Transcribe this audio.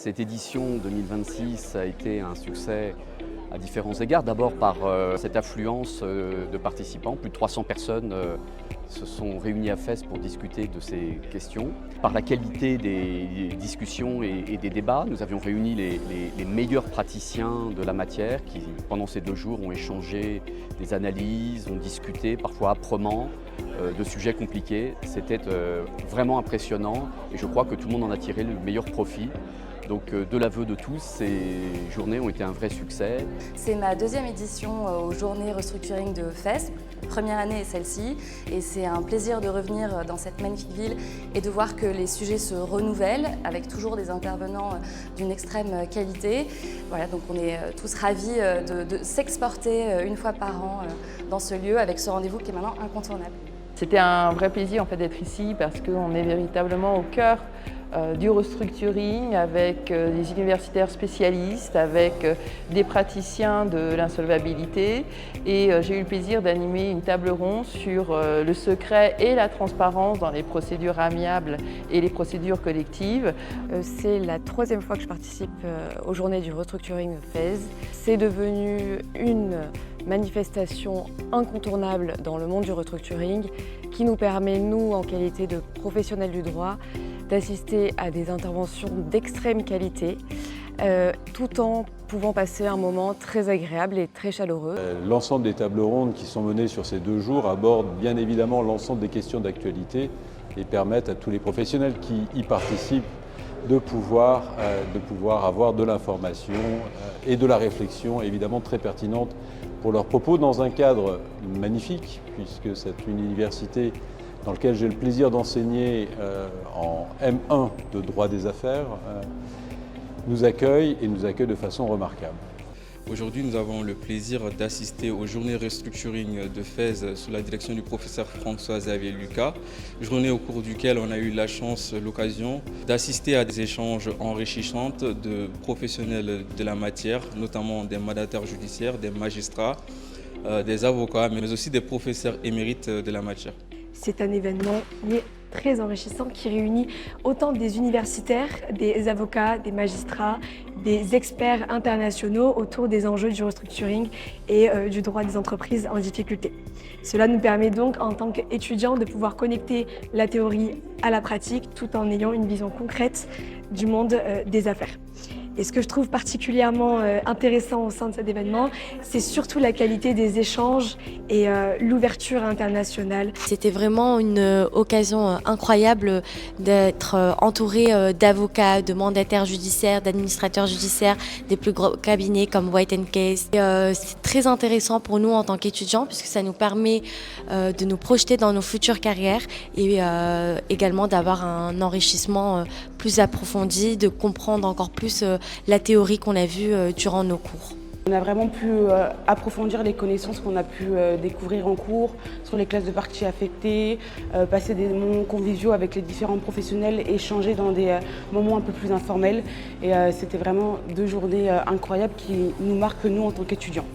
Cette édition 2026 a été un succès à différents égards. D'abord par cette affluence de participants, plus de 300 personnes se sont réunies à Fès pour discuter de ces questions. Par la qualité des discussions et des débats, nous avions réuni les meilleurs praticiens de la matière qui, pendant ces 2 jours, ont échangé des analyses, ont discuté, parfois âprement, de sujets compliqués. C'était vraiment impressionnant et je crois que tout le monde en a tiré le meilleur profit. Donc de l'aveu de tous, ces journées ont été un vrai succès. C'est ma 2e édition aux Journées Restructuring de Fès. Première année est celle-ci et c'est un plaisir de revenir dans cette magnifique ville et de voir que les sujets se renouvellent avec toujours des intervenants d'une extrême qualité. Voilà, donc on est tous ravis de s'exporter une fois par an dans ce lieu avec ce rendez-vous qui est maintenant incontournable. C'était un vrai plaisir d'être ici parce qu'on est véritablement au cœur du restructuring avec des universitaires spécialistes, avec des praticiens de l'insolvabilité et j'ai eu le plaisir d'animer une table ronde sur le secret et la transparence dans les procédures amiables et les procédures collectives. C'est la 3e fois que je participe aux Journées du Restructuring Fès. C'est devenu une manifestation incontournable dans le monde du restructuring qui nous permet, nous, en qualité de professionnels du droit, d'assister à des interventions d'extrême qualité, tout en pouvant passer un moment très agréable et très chaleureux. L'ensemble des tables rondes qui sont menées sur ces 2 jours abordent bien évidemment l'ensemble des questions d'actualité et permettent à tous les professionnels qui y participent de pouvoir avoir de l'information et de la réflexion évidemment très pertinente pour leurs propos dans un cadre magnifique puisque c'est une université dans laquelle j'ai le plaisir d'enseigner en M1 de droit des affaires, nous accueille de façon remarquable. Aujourd'hui, nous avons le plaisir d'assister aux journées restructuring de Fès sous la direction du professeur François-Xavier Lucas, journée au cours duquel on a eu la chance, l'occasion d'assister à des échanges enrichissants de professionnels de la matière, notamment des mandataires judiciaires, des magistrats, des avocats, mais aussi des professeurs émérites de la matière. C'est un événement qui est très enrichissant, qui réunit autant des universitaires, des avocats, des magistrats, des experts internationaux autour des enjeux du restructuring et du droit des entreprises en difficulté. Cela nous permet donc, en tant qu'étudiants, de pouvoir connecter la théorie à la pratique tout en ayant une vision concrète du monde des affaires. Et ce que je trouve particulièrement intéressant au sein de cet événement, c'est surtout la qualité des échanges et l'ouverture internationale. C'était vraiment une occasion incroyable d'être entouré d'avocats, de mandataires judiciaires, d'administrateurs judiciaires, des plus gros cabinets comme White & Case. C'est très intéressant pour nous en tant qu'étudiants puisque ça nous permet de nous projeter dans nos futures carrières et également d'avoir un enrichissement plus approfondi, de comprendre encore plus la théorie qu'on a vue durant nos cours. On a vraiment pu approfondir les connaissances qu'on a pu découvrir en cours sur les classes de parties affectées, passer des moments conviviaux avec les différents professionnels, échanger dans des moments un peu plus informels. Et c'était vraiment 2 journées incroyables qui nous marquent nous en tant qu'étudiants.